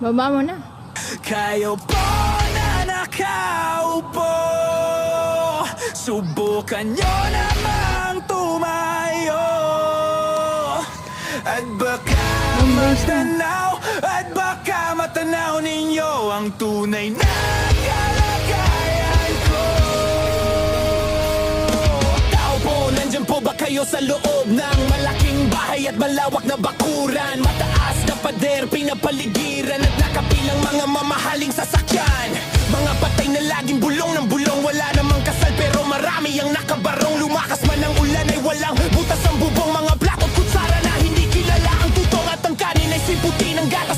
Baba mo na. Kayo po na nakaupo, subukan nyo namang tumayo. At baka matanaw, at baka matanaw ninyo ang tunay na kalagayan ko. Tao po, nandyan po ba kayo sa loob ng malaking bahay at malawak na bakuran? Mataas na pader, pinapaligiran at nakapilang mga mamahaling sasakyan. Mga patay na laging bulong ng bulong, wala namang kasal pero marami ang nakabarong. Lumakas man ang ulan ay walang butas ang bubong, mga plato at kutsara na hindi kilala. Ang tutong at ang kanin ay simputi ng gata.